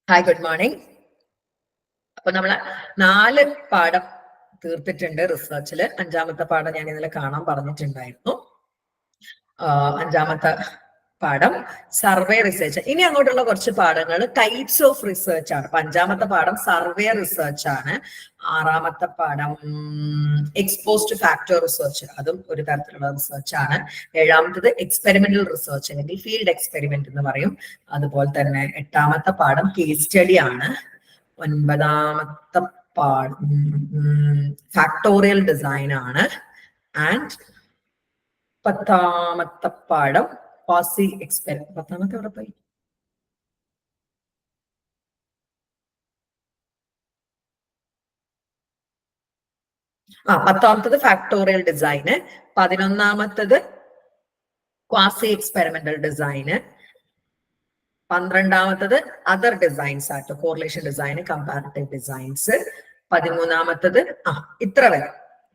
Hi, good morning. അപ്പൊ നമ്മള് 4 പാഠം തീർത്തിട്ടുണ്ട് റിസർച്ചില്. 5ാമത്തെ പാഠം ഞാൻ ഇന്നലെ കാണാൻ പറഞ്ഞിട്ടുണ്ടായിരുന്നു. 5ാമത്തെ പാഠം സർവേ റിസർച്ച്. ഇനി അങ്ങോട്ടുള്ള കുറച്ച് പാഠങ്ങൾ ടൈപ്സ് ഓഫ് റിസർച്ച് ആണ്. 5ാമത്തെ പാഠം സർവേ റിസർച്ച് ആണ്. 6ാമത്തെ പാഠം എക്സ്പോസ്ഡ് ഫാക്ടർ റിസർച്ച്, അതും ഒരു തരത്തിലുള്ള റിസർച്ച് ആണ്. 7ാമത്തത് എക്സ്പെരിമെന്റൽ റിസർച്ച് അല്ലെങ്കിൽ ഫീൽഡ് എക്സ്പെരിമെന്റ് എന്ന് പറയും. അതുപോലെ തന്നെ 8ാമത്തെ പാഠം കേസ് സ്റ്റഡി ആണ്. 9ാമത്തെ പാഠം ഫാക്ടോറിയൽ ഡിസൈൻ ആണ്. ആൻഡ് 10ാമത്തെ പാഠം ക്വാസി എക്സ്പെരിമെന്റ്. 10ാമത്തെ എവിടെ പോയി? പത്താമത്തത് ഫാക്ടോറിയൽ ഡിസൈന്. 11ാമത്തത് ക്വാസി എക്സ്പെരിമെന്റൽ ഡിസൈന്. 12ാമത്തത് അതർ ഡിസൈൻസ് ആട്ടോ, കോറിലേഷൻ ഡിസൈന്, കമ്പാരിറ്റീവ് ഡിസൈൻസ്. 13ാമത്തത് ഇത്ര വരെ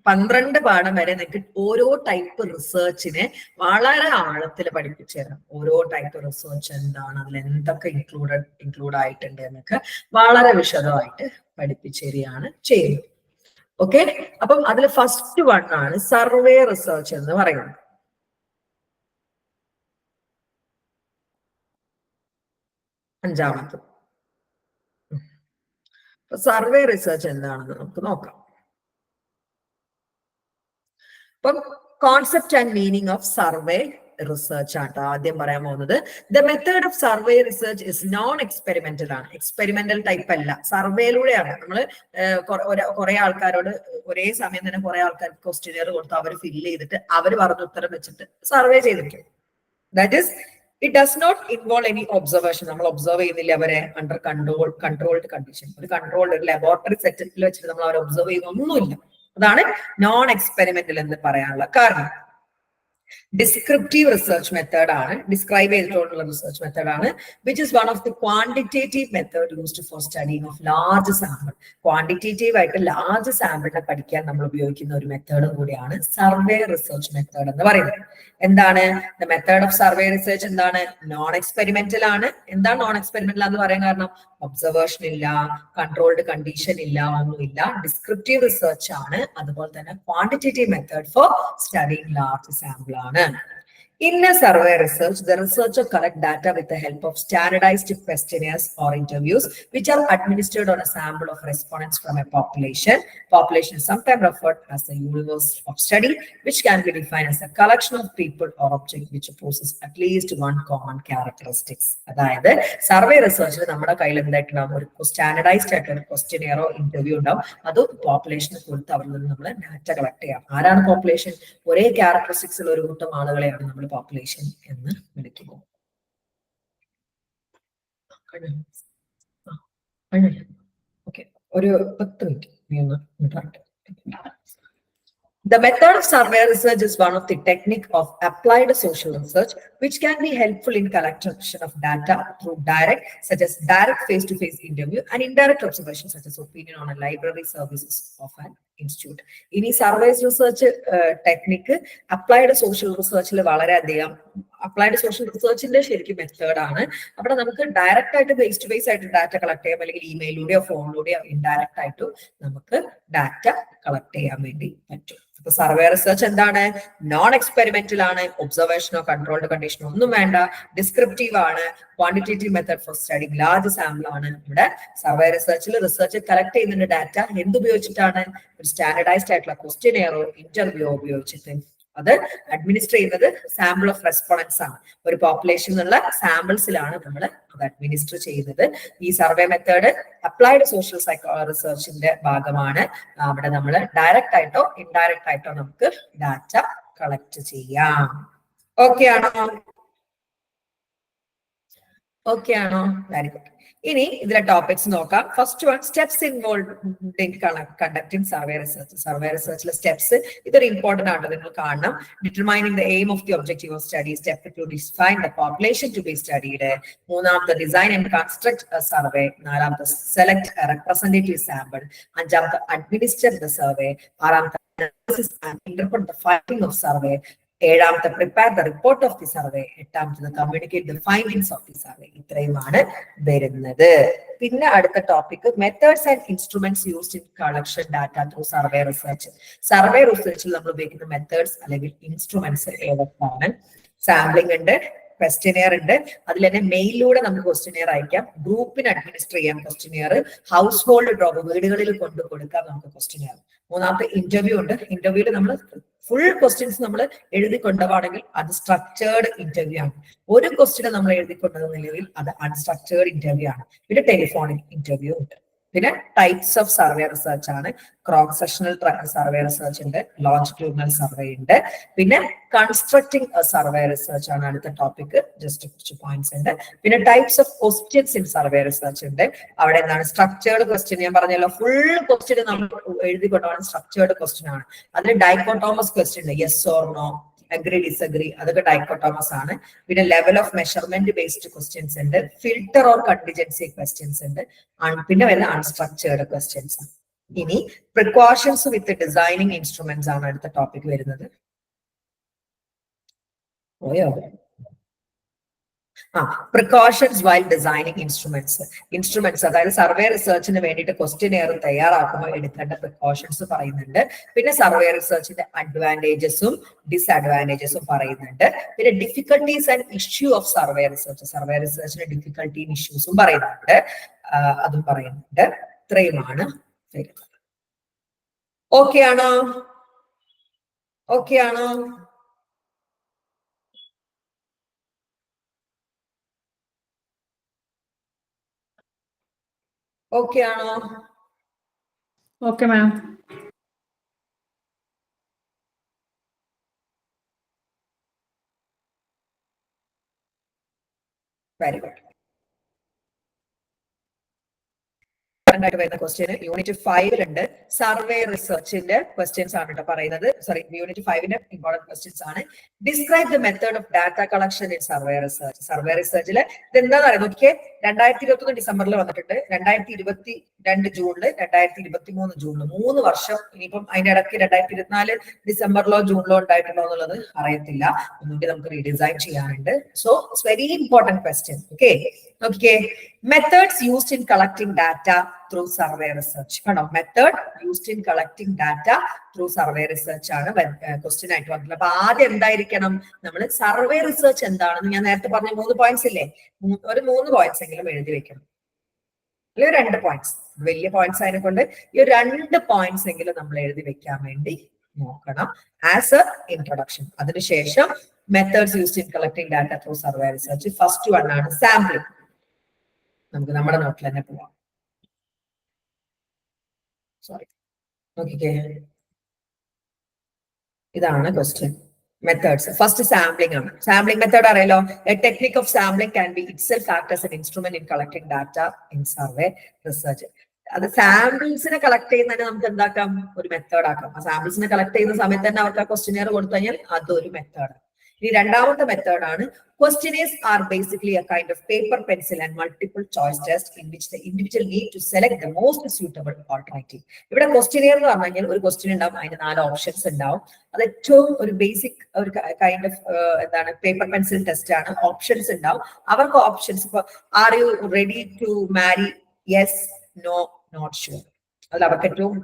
12 പാഠം വരെ നിങ്ങൾക്ക് ഓരോ ടൈപ്പ് റിസർച്ചിനെ വളരെ ആഴത്തിൽ പഠിപ്പിച്ചു തരാം. ഓരോ ടൈപ്പ് റിസർച്ച് എന്താണ്, അതിൽ എന്തൊക്കെ ഇൻക്ലൂഡ് ആയിട്ടുണ്ട് എന്നൊക്കെ വളരെ വിശദമായിട്ട് പഠിപ്പിച്ചു തരികയാണ് ചെയ്യുന്നത്. ഓക്കെ, അപ്പം അതിൽ ഫസ്റ്റ് വൺ ആണ് സർവേ റിസർച്ച് എന്ന് പറയുന്നത്. അഞ്ചാമത്തത് സർവേ റിസർച്ച് എന്താണെന്ന് നമുക്ക് നോക്കാം. അപ്പം concept and meaning of survey research ആണ് ആദ്യം പറയാൻ പോകുന്നത്. The method of survey research is known experimental ആണ്. എക്സ്പെരിമെന്റൽ ടൈപ്പ് അല്ല, സർവേയിലൂടെയാണ്. നമ്മൾ കുറെ ആൾക്കാരോട് ഒരേ സമയം തന്നെ കുറെ ആൾക്കാർക്ക് ക്വസ്റ്റ്യനെയർ കൊടുത്ത് അവർ ഫില്ല് ചെയ്തിട്ട് അവർ പറഞ്ഞ ഉത്തരം വെച്ചിട്ട് സർവേ ചെയ്തിരിക്കും. That is it does not involve any observation. നമ്മൾ ഒബ്സർവ് ചെയ്യുന്നില്ല അവരെ അണ്ടർ കൺട്രോൾഡ് കണ്ടീഷൻ. ഒരു കൺട്രോൾഡ് ഒരു ലബോറട്ടറി സെറ്റപ്പിൽ വെച്ചിട്ട് നമ്മൾ അവരെ ഒബ്സർവ് ചെയ്യുന്നൊന്നുമില്ല. അതാണ് നോൺ എക്സ്പെരിമെന്റൽ എന്ന് പറയാനുള്ള കാരണം. ഡിസ്ക്രിപ്റ്റീവ് റിസർച്ച് മെത്തേഡ് ആണ്, ഡിസ്ക്രൈബ് ചെയ്തിട്ടുള്ള റിസർച്ച് മെത്തേഡ് ആണ്, which is one of the quantitative method used for studying of large sample. Quantitative ആയിട്ട് ലാർജ് സാമ്പിളിനെ പഠിക്കാൻ നമ്മൾ ഉപയോഗിക്കുന്ന ഒരു മെത്തേഡും കൂടിയാണ് സർവേ റിസർച്ച് മെത്തേഡ് എന്ന് പറയുന്നത്. എന്താണ് the method of survey research? എന്താണ്? നോൺ എക്സ്പെരിമെന്റൽ ആണ്. എന്താണ് നോൺ എക്സ്പെരിമെന്റൽ എന്ന് പറയാൻ കാരണം? ഒബ്സർവേഷൻ ഇല്ല, കൺട്രോൾഡ് കണ്ടീഷൻ ഇല്ല, ഒന്നുമില്ല. ഡിസ്ക്രിപ്റ്റീവ് റിസർച്ച് ആണ്. അതുപോലെ തന്നെ quantitative method for studying large sample ആണ്. In a survey research, the researcher collect data with the help of standardized questionnaires or interviews, which are administered on a sample of respondents from a population. Population is sometimes referred as the universe of study, which can be defined as a collection of people or objects which possess at least one common characteristics. അതായത് survey റിസർച്ചിൽ നമ്മുടെ കയ്യിൽ എന്തായിട്ടുണ്ടാവും? ഒരു standardised ആയിട്ടുള്ള ക്വസ്റ്റ്യനെയറോ interview ഉണ്ടാവും. അത് പോപ്പുലേഷനെ കൊടുത്ത് അവരിൽ നിന്ന് നമ്മൾ ഡാറ്റ കളക്ട് ചെയ്യാം. ആരാണ് പോപ്പുലേഷൻ? ഒരേ ക്യാരക്ടറിസ്റ്റിക്സ് ഉള്ള ഒരു കൂട്ടം ആളുകളെയാണ് നമ്മൾ പോപ്പുലേഷൻ എന്ന് വിളിക്കുന്നു. ഓക്കെ, ഒരു 10 minute. The method of survey research is one of the technique of applied social research, which can be helpful in collection of data through direct, such as direct face-to-face interview, and indirect observation, such as opinion on a library services of an institute. ഇനി surveys research technique applied social റിസർച്ചിൽ വളരെയധികം applied social റിസർച്ചിന്റെ ശരിക്കും മെത്തേഡാണ്. അവിടെ നമുക്ക് direct ആയിട്ട് face to face ആയിട്ട് data collect ചെയ്യാം, അല്ലെങ്കിൽ ഇമെയിലൂടെയോ ഫോണിലൂടെയോ ഇൻഡയറക്റ്റ് ആയിട്ട് നമുക്ക് ഡാറ്റ കളക്ട് ചെയ്യാൻ വേണ്ടി പറ്റും. അപ്പൊ സർവേ റിസർച്ച് എന്താണ്? നോൺ എക്സ്പെരിമെന്റൽ ആണ്. ഒബ്സർവേഷനോ കൺട്രോൾഡ് കണ്ടീഷനോ ഒന്നും വേണ്ട. ഡിസ്ക്രിപ്റ്റീവ് ആണ്. Quantitative method for studying large sample ആണ്. ഇവിടെ സർവേ റിസർച്ചിൽ റിസർച്ച് കളക്ട് ചെയ്യുന്ന ഡാറ്റ എന്തുപയോഗിച്ചിട്ടാണ്? ഒരു സ്റ്റാൻഡർഡൈസ്ഡ് ആയിട്ടുള്ള ക്വസ്റ്റ്യനെയറോ ഇന്റർവ്യൂയോ ഉപയോഗിച്ചിട്ട് അത് അഡ്മിനിസ്റ്റർ ചെയ്യുന്നത് സാമ്പിൾ ഓഫ് റെസ്പോണ്ടൻസ് ആണ്. ഒരു പോപ്പുലേഷൻ എന്നുള്ള സാമ്പിൾസിലാണ് നമ്മൾ അത് അഡ്മിനിസ്റ്റർ ചെയ്യുന്നത്. ഈ സർവേ മെത്തേഡ് അപ്ലൈഡ് സോഷ്യൽ റിസർച്ചിന്റെ ഭാഗമാണ്. അവിടെ നമ്മൾ ഡയറക്റ്റ് ആയിട്ടോ ഇൻഡയറക്റ്റ് ആയിട്ടോ നമുക്ക് ഡാറ്റ കളക്ട് ചെയ്യാം. ഓക്കെ ആണോ? ഓക്കെ ആണോ? Very good. ഇനി ഇതിലെ ടോപ്പിക്സ് നോക്കാം. First one, steps involve in conducting survey research. Survey റിസർച്ചിലെ സ്റ്റെപ്സ് ഇതൊരു ഇമ്പോർട്ടന്റ് ആണ്, നിങ്ങൾ കാണണം. Determining the aim of the objective of study. Step 2, define the population to be studied. 3ാമത്തെ, ഡിസൈൻ ആൻഡ് കൺസ്ട്രക്ട് സർവേ. 4ാമത്തെ, select representative sample. 5ാമത്തെ, administer the survey. 6ാമത്തെ, analysis and interpret the finding of survey. 7ാമത്തെ, prepare the report of the survey. 8ാമത്തെ, communicate the findings of the survey. ഇത്രയുമാണ് വരുന്നത്. പിന്നെ അടുത്ത topic methods and instruments used in collection data through survey research. Survey റിസർച്ചിൽ നമ്മൾ ഉപയോഗിക്കുന്ന methods അല്ലെങ്കിൽ ഇൻസ്ട്രുമെന്റ്സ് ഏതൊക്കെയാണ്? സാമ്പിളിംഗ് ഉണ്ട്, ക്വസ്റ്റ്യനെയർ ഉണ്ട്, അതിൽ തന്നെ മെയിലിലൂടെ നമുക്ക് ക്വസ്റ്റ്യനെയർ അയക്കാം, ഗ്രൂപ്പിന് അഡ്മിനിസ്റ്റർ ചെയ്യാം ക്വസ്റ്റ്യനെയർ, ഹൗസ് ഹോൾഡ് ഡ്രോപ്പ് വീടുകളിൽ കൊണ്ടു കൊടുക്കാം നമുക്ക് ക്വസ്റ്റ്യനെയർ. മൂന്നാമത്തെ ഇന്റർവ്യൂ ഉണ്ട്. ഇന്റർവ്യൂവിൽ നമ്മൾ ഫുൾ ക്വസ്റ്റ്യൻസ് നമ്മൾ എഴുതി കൊണ്ടുപോകണമെങ്കിൽ അത് സ്ട്രക്ചേർഡ് ഇന്റർവ്യൂ ആണ്. ഒരു ക്വസ്റ്റ്യൻ നമ്മൾ എഴുതി കൊണ്ടുവന്നില്ലെങ്കിൽ അത് അൺസ്ട്രക്ചേർഡ് ഇന്റർവ്യൂ ആണ്. പിന്നെ ടെലിഫോണിക് ഇന്റർവ്യൂ ഉണ്ട്. പിന്നെ ടൈപ്സ് ഓഫ് സർവേ റിസർച്ച് ആണ്. ക്രോസ് സെക്ഷണൽ സർവേ റിസർച്ച് ഉണ്ട്, ലോഞ്ചിറ്റ്യൂഡിനൽ സർവേ ഉണ്ട്, പിന്നെ കൺസ്ട്രക്ടിങ് സർവേ റിസർച്ച് ആണ് അടുത്ത ടോപ്പിക്. ജസ്റ്റ് കുറച്ച് പോയിന്റ്സ് ഉണ്ട്. പിന്നെ types of questions in survey research ഉണ്ട്. അവിടെ എന്താണ് സ്ട്രക്ചേർഡ് ക്വസ്റ്റ്യൻ, ഞാൻ പറഞ്ഞല്ലോ ഫുൾ ക്വസ്റ്റ്യൻ നമ്മൾ എഴുതി കൊണ്ടുപോകണം സ്ട്രക്ചേർഡ് ക്വസ്റ്റ്യൻ ആണ്. അതിന് ഡൈക്കോട്ടോമസ് ക്വസ്റ്റ്യൻ ഉണ്ട്, yes or no, agree disagree, അതൊക്കെ ഡൈക്കോട്ടോമസ് ആണ്. പിന്നെ level of measurement based questions ഉണ്ട്, ഫിൽട്ടർ ഓർ കണ്ടിജൻസി ക്വസ്റ്റ്യൻസ് ഉണ്ട്, പിന്നെ വരുന്ന അൺസ്ട്രക്ചേർഡ് ക്വസ്റ്റ്യൻസ്. ഇനി പ്രിക്കോഷൻസ് വിത്ത് ഡിസൈനിങ് ഇൻസ്ട്രുമെന്റ്സ് ആണ് അടുത്ത ടോപ്പിക് വരുന്നത്. പ്രിക്കോഷൻസ് വൈൽ ഡിസൈനിങ് ഇൻസ്ട്രുമെന്റ്സ് അതായത് സർവേ റിസർച്ചിന് വേണ്ടിയിട്ട് ക്വസ്റ്റ്യനെയർ തയ്യാറാക്കുമ്പോൾ എടുക്കേണ്ട പ്രിക്കോഷൻസ് പറയുന്നുണ്ട്. പിന്നെ സർവേ റിസർച്ചിന്റെ അഡ്വാൻറ്റേജസും ഡിസ്അഡ്വാൻറ്റേജസും പറയുന്നുണ്ട്. പിന്നെ difficulties and issue of survey റിസർച്ചിന്റെ ഡിഫിക്കൽട്ടിയും ഇഷ്യൂസും പറയുന്നുണ്ട്, അതും പറയുന്നുണ്ട്. ഇത്രയുമാണ് വരുന്നത്. ഓക്കെ ആണോ? ഓക്കെ ആണോ? ഓക്കെ ആണോ? Okay ma'am. Very good. ആയിട്ട് വരുന്ന ക്വസ്റ്റ്യന് യൂണിറ്റ് 5 സർവേ റിസർച്ചിന്റെ ക്വസ്റ്റ്യൻസ് ആണ് കേട്ടോ പറയുന്നത്. സോറി, യൂണിറ്റ് 5 ഇമ്പോർട്ടന്റ് ക്വസ്റ്റ്യൻസ് ആണ്. Describe the method of data collection in survey research. Survey റിസർച്ചിൽ ഇത് എന്താണെന്ന് അറിയാം നോക്കിയേ. 2021 ഡിസംബറിൽ വന്നിട്ടുണ്ട്, 2022 ജൂണില്, 2023 ജൂണില്, 3 വർഷം. ഇനിയിപ്പം അതിന്റെ ഇടയ്ക്ക് 2024 ഡിസംബറിലോ ജൂണിലോ ഉണ്ടായിട്ടുണ്ടോ എന്നുള്ളത് അറിയത്തില്ല, ഒന്നുകൂടി നമുക്ക് റീഡിസൈൻ ചെയ്യാനുണ്ട്. So it's very important question. Okay, നോക്കിയേ. Methods used in collecting data through survey research. കണ്ടോ, method used in collecting data through survey research ആണ് ക്വസ്റ്റ്യൻ ആയിട്ട് വന്നിട്ടുള്ളത്. അപ്പൊ ആദ്യം എന്തായിരിക്കണം, നമ്മൾ സർവേ റിസർച്ച് എന്താണെന്ന് ഞാൻ നേരത്തെ പറഞ്ഞ 3 പോയിന്റ്സ് ഇല്ലേ, ഒരു 3 പോയിന്റ്സ് എങ്കിലും എഴുതി വെക്കണം, അല്ലെങ്കിൽ 2 പോയിന്റ്സ്. വലിയ പോയിന്റ്സ് അതിനെ കൊണ്ട് ഈ 2 പോയിന്റ്സ് എങ്കിലും നമ്മൾ എഴുതി വെക്കാൻ വേണ്ടി നോക്കണം ആസ് എ ഇൻട്രൊഡക്ഷൻ. അതിനുശേഷം methods used in collecting data through survey research. First one ആണ് സാമ്പിളിംഗ്. നമുക്ക് നമ്മുടെ നോട്ടിൽ തന്നെ പോവാം. സോറി, നോക്കിക്കേ, ഇതാണ് ക്വസ്റ്റ്യൻ. മെത്തേഡ്സ് ഫസ്റ്റ് സാമ്പിളിംഗ് ആണ്. സാമ്പിളിംഗ് മെത്തേഡ് അറിയാലോ. A technique of sampling can be itself act as an instrument in collecting data in survey research. അത് സാമ്പിൾസിനെ കളക്ട് ചെയ്യുന്നതിന് നമുക്ക് എന്താക്കാം, ഒരു മെത്തേഡ് ആക്കാം. ആ സാമ്പിൾസിനെ കളക്ട് ചെയ്യുന്ന സമയത്ത് തന്നെ അവർക്ക് ആ ക്വസ്റ്റ്യനെയർ കൊടുത്തു കഴിഞ്ഞാൽ അതൊരു മെത്തേഡ്. ഇനി രണ്ടാമത്തെ മെത്തേഡ് ആണ് questionnaires are basically a kind of paper, pencil and multiple choice test in which the individual need to select the most suitable alternative. ഇവിടെ questionnaire എന്ന് പറഞ്ഞു കഴിഞ്ഞാൽ ഒരു ക്വസ്റ്റ്യൻ ഉണ്ടാവും, അതിന് 4 ഓപ്ഷൻസ് ഉണ്ടാവും. അത് ഏറ്റവും ഒരു ബേസിക് ഒരു കൈൻഡ് ഓഫ് എന്താണ് പേപ്പർ പെൻസിൽ ടെസ്റ്റ് ആണ്. ഓപ്ഷൻസ് ഉണ്ടാവും. അവർക്ക് ഓപ്ഷൻസ് ഇപ്പൊ are you ready to marry, yes, no, not sure, അതിൽ അവർക്ക് ഏറ്റവും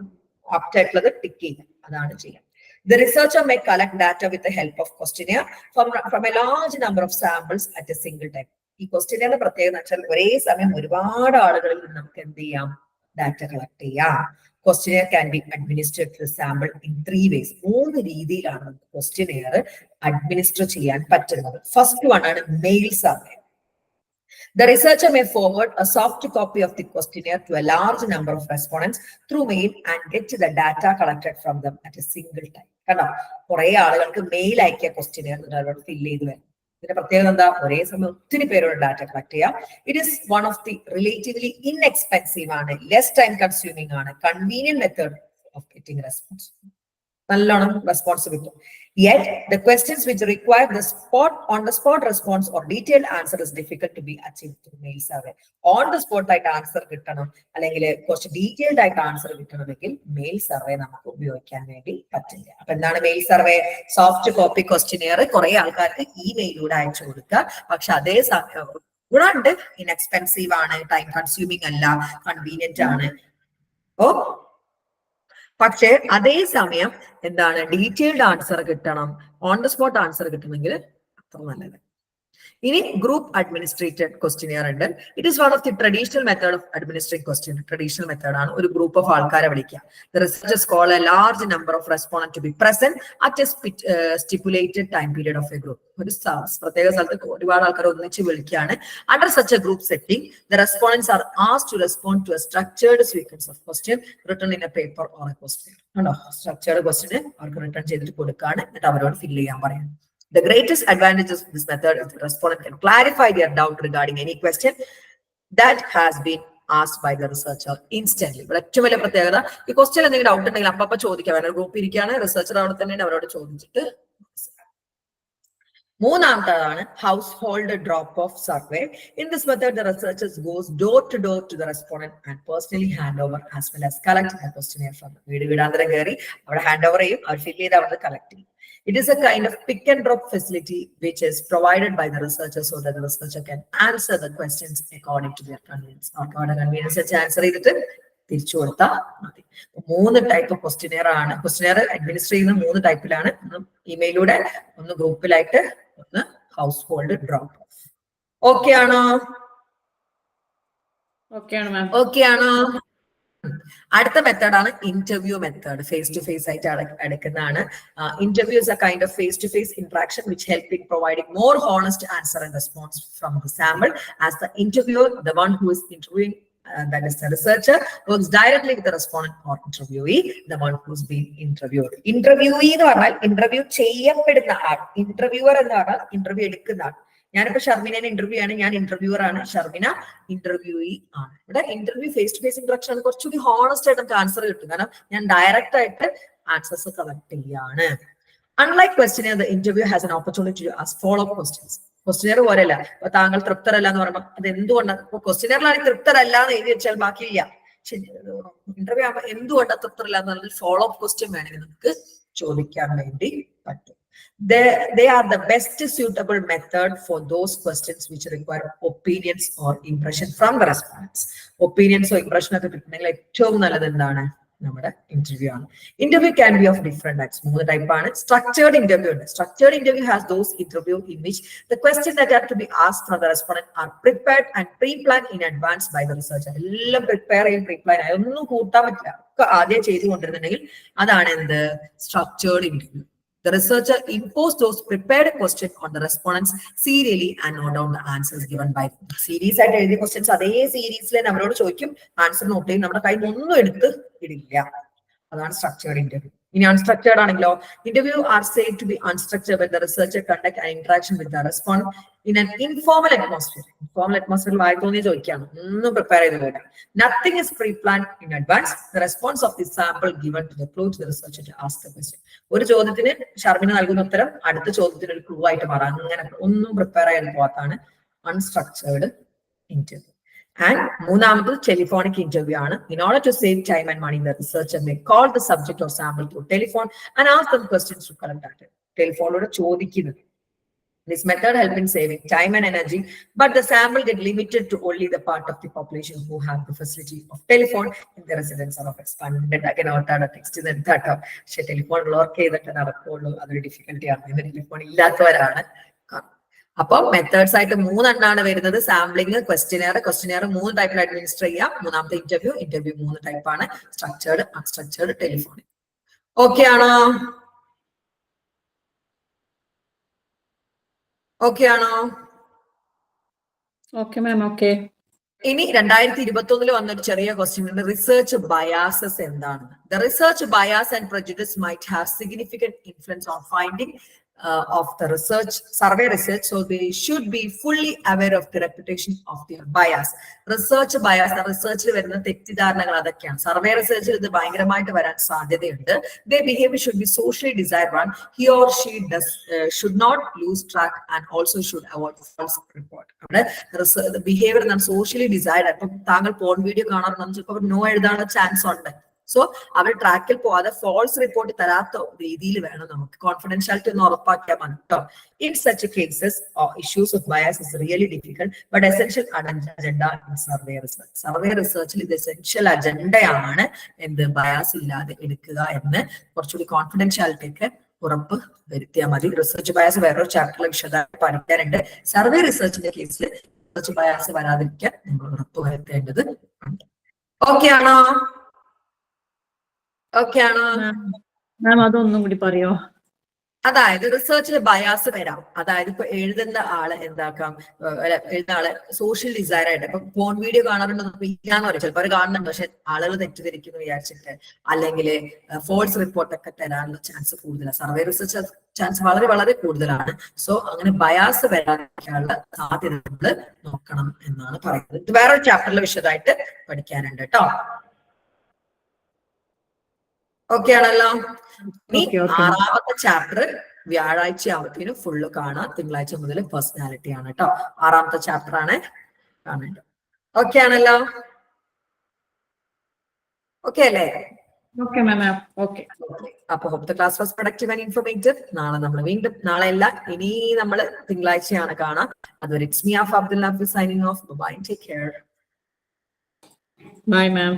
ആപ്റ്റ് ആയിട്ടുള്ളത് ടിക്ക് ചെയ്യുക, അതാണ് ചെയ്യുക. The researcher may collect data with the help of questionnaire from a large number of samples at a single time. ഈ ക്വസ്റ്റ്യനെയറിന്റെ പ്രത്യേകത എന്ന് വെച്ചാൽ ഒരേ സമയം ഒരുപാട് ആളുകളിൽ നിന്ന് നമുക്ക് എന്ത് ചെയ്യാം, ഡാറ്റ കളക്ട് ചെയ്യാം. Questionnaire can be administrate to sample in 3 ways. 3 രീതിയിലാണ് ക്വസ്റ്റ്യനെയർ അഡ്മിനിസ്റ്റർ ചെയ്യാൻ പറ്റുന്നത്. ഫസ്റ്റ് വൺ ആണ് mail survey. The researcher may forward a soft copy of the questionnaire to a large number of respondents through mail and get the data collected from them at a single time. കണ്ടോ, കുറെ ആളുകൾക്ക് mail അയക്കിയ questionnaire അവരോട് ഫിൽ ചെയ്ത് വരും. ഇതിന്റെ പ്രത്യേകത എന്താ, ഒരേ സമയം ഒത്തിരി പേരോട് ഡാറ്റ കളക്ട് ചെയ്യാം. It is one of the relatively inexpensive ആണ്, ലെസ് ടൈം കൺസ്യൂമിംഗ് ആണ്, convenient method of getting response. നല്ലോണം റെസ്പോൺസ് കിട്ടും. Yet the questions which require the on the spot response or detailed answer is difficult to be achieved through mail survey. On the spot ആയിട്ട് answer കിട്ടണം, അല്ലെങ്കിൽ കുറച്ച് detailed ആയിട്ട് answer കിട്ടണമെങ്കിൽ mail survey നമുക്ക് ഉപയോഗിക്കാൻ വേണ്ടി പറ്റില്ല. അപ്പൊ എന്താണ് mail survey? Soft copy questionnaire കുറെ ആൾക്കാർക്ക് ഇമെയിലൂടെ അയച്ചു കൊടുക്കുക. പക്ഷെ അതേ ഗുണമുണ്ട്, ഇൻഎക്സ്പെൻസീവ് ആണ്, ടൈം കൺസ്യൂമിങ് അല്ല, കൺവീനിയന്റ് ആണ്. പക്ഷെ അതേസമയം എന്താണ്, ഡീറ്റെയിൽഡ് ആൻസർ കിട്ടണം, ഓൺ ദ സ്പോട്ട് ആൻസർ കിട്ടണമെങ്കിൽ അത്ര നല്ലത്. ഇനി ഗ്രൂപ്പ് അഡ്മിനിസ്ട്രേറ്റഡ് ക്വസ്റ്റിനെയർ ഉണ്ട്. It is one of the traditional method of administrate question. Traditional മെത്തേഡാണ്. ഒരു ഗ്രൂപ്പ് ഓഫ് ആൾക്കാരെ വിളിക്കുക. The researchers call a large number of respondent to be present at a stipulated time period of a group. ഒരു പ്രത്യേക സ്ഥലത്ത് ഒരുപാട് ആൾക്കാർ ഒന്നിച്ച് വിളിക്കുകയാണ്. Under such a group setting the respondents R asked to respond to a structured sequence of question written in a paper or a question. ആണോ, structured question അവർക്ക് return ചെയ്തിട്ട് കൊടുക്കുകയാണ്, എന്നിട്ട് അവരോട് ഫില്ല് ചെയ്യാൻ പറയുന്നത്. The greatest advantage of this method is the respondent can clarify their doubt regarding any question that has been asked by the researcher instantly. ഇവിടെ ഏറ്റവും വലിയ പ്രത്യേകത, ഈ ക്വസ്റ്റ്യൻ എന്തെങ്കിലും ഡൗട്ട് ഉണ്ടെങ്കിൽ അപ്പ ചോദിക്കാം. വേറെ ഗ്രൂപ്പ് ഇരിക്കുകയാണ്, റിസർച്ചർ അവിടെ തന്നെ അവരോട് ചോദിച്ചിട്ട്. മൂന്നാമത്തേതാണ് household drop off survey. In this method, the researchers goes door to door to the respondent and personally hand over as well as collect the questionnaire from them. വീട് വീടാന്തരം കയറി അവിടെ hand over ചെയ്യും, അവർ fill ചെയ്ത് അവിടെ collect ചെയ്യും. It is a kind of pick and drop facility which is provided by the researcher so that the researcher can answer the questions according to their convenience. അവരുടെ convenience വെച്ച് answer ചെയ്തിട്ട് തിരിച്ചു കൊടുത്താൽ മതി. 3 type questionnaire ആണ്. Questionnaire administer ചെയ്യുന്ന 3 ടൈപ്പിലാണ്. ഒന്ന് ഇമെയിലൂടെ, ഒന്ന് ഗ്രൂപ്പിലായിട്ട്, ഒന്ന് household drop off. Okay ആണോ? ഓക്കെ ആണോ? അടുത്ത മെത്തേഡാണ് interview method. Face to face ആയിട്ട് എടുക്കുന്നതാണ്. Interview is a kind of face to face interaction which help in providing more honest answer and response from the sample as the interviewer, the one who is interviewing, that is the researcher, works directly with the respondent or interviewee, the one who's been interviewed. Interviewee എന്ന് പറഞ്ഞാൽ interview ചെയ്യപ്പെടുന്ന ആൾ, interviewer എന്ന് പറഞ്ഞാൽ interview എടുക്കുന്ന ആൾ. ഞാനിപ്പോ ഷർമിനെ interview ആണ്, ഞാൻ interviewer ആണ്, ഷർമിന ഇന്റർവ്യൂയി ആണ്. ഇവിടെ interview face to face interaction ആണ്, കുറച്ചുകൂടി ഹോണസ്റ്റ് ആയിട്ട് നമുക്ക് ആൻസർ കിട്ടും, കാരണം ഞാൻ ഡയറക്റ്റ് ആയിട്ട് ആൻസേഴ്സ് കളക്ട് ചെയ്യാണ്. Unlike questionnaire, the interview has an opportunity to ask follow-up questions. Questionnaire പോലെയല്ല, ഇപ്പൊ താങ്കൾ തൃപ്തരല്ല എന്ന് പറയുമ്പോൾ അത് എന്തുകൊണ്ടാണ്, ഇപ്പൊ ക്വസ്റ്റ്യനെയറിലാണെങ്കിൽ തൃപ്തരല്ല എന്ന് എഴുതി വെച്ചാൽ ബാക്കിയില്ല. ഇന്റർവ്യൂ ആകുമ്പോൾ എന്തുകൊണ്ടാണ് തൃപ്തരല്ല എന്നുള്ളത് ഫോളോ അപ്പ് ക്വസ്റ്റ്യൻ വേണമെങ്കിൽ നമുക്ക് ചോദിക്കാൻ വേണ്ടി പറ്റും. They are the best suitable method for those questions which require opinions or impression from the respondents. Opinions or impression ഒക്കെ കിട്ടണമെങ്കിൽ ഏറ്റവും നല്ലത് എന്താണ്, നമ്മുടെ ഇന്റർവ്യൂ ആണ്. Interview can be of different types. 3 type ആണ്. സ്ട്രക്ചേർഡ് ഇന്റർവ്യൂ ഉണ്ട്. Structured interview has those interview in which the question that are to be asked from the respondent are prepared and pre-plan in advance by the researcher. എല്ലാം prepare ചെയ്യും, pre-plan ആയി, ഒന്നും കൂട്ടാൻ പറ്റില്ല, ഒക്കെ ആദ്യം ചെയ്തുകൊണ്ടിരുന്നുണ്ടെങ്കിൽ അതാണ് എന്ത്, structured interview. The researcher imposed those prepared questions on the respondents serially and note down the answers given by them. Series ആയിട്ട് എഴുതിയ ക്വസ്റ്റ്യൻസ് അതേ സീരീസിൽ നമ്മളോട് ചോദിക്കും, ആൻസർ നോട്ട് ചെയ്യും, നമ്മുടെ കയ്യിൽ ഒന്നും എടുത്ത് ഇടില്ല. അതാണ് സ്ട്രക്ചേർഡ് ഇന്റർവ്യൂ. ഇനി അൺസ്ട്രക്ചേർഡ് ആണെങ്കിലോ, interview are said to be unstructured when the researcher conduct an interaction with the respondent in an informal atmosphere. Informal atmosphere വായി തോന്നി ചോദിക്കാണ്, ഒന്നും പ്രിപ്പയർ ചെയ്ത് പോയില്ല. Nothing is pre-planned in advance. The response of the sample given to the clue to the researcher to ask the question. ഒരു ചോദ്യത്തിന് ഷർമിന നൽകുന്ന ഉത്തരം അടുത്ത ചോദ്യത്തിന് ഒരു ക്ലൂ ആയിട്ട് മാറാം. അങ്ങനെ ഒന്നും പ്രിപ്പയർ ചെയ്യാൻ പോകാത്താണ് അൺസ്ട്രക്ചേർഡ് ഇന്റർവ്യൂ. And മൂന്നാമത് ടെലിഫോണിക് ഇന്റർവ്യൂ ആണ്. In order to save time and money, the researcher may call the subject or sample through telephone and ask them questions to collect data. ടെലിഫോണിലൂടെ ചോദിക്കുന്നത്. This method helps in saving time and energy, but the sample get limited to only the part of the population who have the facility of telephone in their residence or of expanded. Again, text is that പക്ഷെ telephone ഉള്ളവർക്ക് ചെയ്തിട്ട് നടക്കുള്ളൂ, അതൊരു difficulty ആണ്. Telephone ഇല്ലാത്തവരാണ്. അപ്പൊ methods ആയിട്ട് 3 എണ്ണാണ് വരുന്നത്. Sampling, questionnaire 3 ടൈപ്പിൽ അഡ്മിനിസ്റ്റർ ചെയ്യാം. മൂന്നാമത്തെ ഇന്റർവ്യൂ 3 ടൈപ്പാണ്, സ്ട്രക്ചേർഡ്, അൺസ്ട്രക്ചേർഡ്, ടെലിഫോണിക്. ഓക്കെ ആണോ? ഓക്കെ ആണോ? Okay ma'am. ഓക്കെ. ഇനി 2021 വന്നൊരു ചെറിയ ക്വസ്റ്റ്യൻ ഉണ്ട്, റിസർച്ച് ബയാസസ് എന്താണ്? The research bias and prejudice might have significant influence on finding of the research, survey research, so they should be fully aware of the reputation of their bias. Research bias, researchil വരുന്ന തെറ്റിദ്ധാരണകൾ അതൊക്കെയാണ്. Survey റിസർച്ചിൽ ഇത് ഭയങ്കരമായിട്ട് വരാൻ സാധ്യതയുണ്ട്. Their behavior should be socially desired one. He or she should not lose track and also should avoid false report. The behavior എന്നാണ് socially desired. അപ്പൊ താങ്കൾ പോൺ വീഡിയോ കാണാറുണ്ടെന്ന് ചിലപ്പോൾ നോ എഴുതാനുള്ള ചാൻസ് ഉണ്ട്. സോ അവർ ട്രാക്കിൽ പോവാതെ ഫോൾസ് റിപ്പോർട്ട് തരാത്ത രീതിയിൽ വേണം നമുക്ക് കോൺഫിഡൻഷ്യാലിറ്റി ഒന്ന് ഉറപ്പാക്കിയാൽ മതി കേട്ടോ. In such cases issues of bias is really difficult but essential agenda in survey research. Survey റിസർച്ചിൽ ഇത് എസെൻഷ്യൽ അജണ്ടയാണ് എന്ത് ബയാസ് ഇല്ലാതെ എടുക്കുക എന്ന് കുറച്ചുകൂടി കോൺഫിഡൻഷ്യാലിറ്റി ഒക്കെ ഉറപ്പ് വരുത്തിയാൽ മതി. റിസർച്ച് ബയാസ് വേറൊരു ചാപ്റ്ററിൽ വിശദമായി പഠിക്കാനുണ്ട്. സർവേ റിസർച്ചിന്റെ കേസിൽ റിസർച്ച് ബയാസ് വരാതിരിക്കാൻ നമ്മൾ ഉറപ്പ് വരുത്തേണ്ടത് ഉണ്ട്. ഓക്കെ ആണോ? ഓക്കെ ആണോ? മാം അതൊന്നും കൂടി പറയോ? അതായത് റിസർച്ചിൽ ബയാസ് വരാം. അതായത് ഇപ്പൊ എഴുതുന്ന ആള് എന്താക്കാം, എഴുതുന്ന ആള് സോഷ്യൽ ഡിസൈർ ആയിട്ട് ഇപ്പൊ ഫോൺ വീഡിയോ കാണാറുണ്ട് ഇല്ലാന്ന് പറയും. ചിലപ്പോൾ അവർ കാണുന്നുണ്ട് പക്ഷെ ആളുകൾ തെറ്റിദ്ധരിക്കുന്നു വിചാരിച്ചിട്ട്, അല്ലെങ്കിൽ ഫോൾസ് റിപ്പോർട്ട് ഒക്കെ തരാനുള്ള ചാൻസ് കൂടുതലാണ്. സർവേ റിസർച്ച് ചാൻസ് വളരെ വളരെ കൂടുതലാണ്. സോ അങ്ങനെ ബയാസ് വരാനുള്ള സാധ്യത നമ്മൾ നോക്കണം എന്നാണ് പറയുന്നത്. ഇത് വേറൊരു ചാപ്റ്ററിൽ വിശദമായിട്ട് പഠിക്കാനുണ്ട് കേട്ടോ. ഓക്കെ ആണല്ലോ? ഇനി 6ാമത്തെ ചാപ്റ്റർ വ്യാഴാഴ്ച ആവത്തേനും ഫുള്ള് കാണാം. തിങ്കളാഴ്ച മുതൽ പേഴ്സണാലിറ്റി ആണ് കേട്ടോ. 6ാമത്തെ ചാപ്റ്റർ ആണ് കാണേണ്ടത്. ഓക്കെ ആണല്ലോ? ഓക്കെ അല്ലേ? Okay ma'am. ഓക്കെ. അപ്പൊ hope the class was productive and informative. നാളെ നമ്മൾ വീണ്ടും, നാളെ അല്ല ഇനി നമ്മൾ തിങ്കളാഴ്ചയാണ് കാണാം. അതുവരെ it's me Abdul Nafees signing off. Bye, take care. Bye ma'am.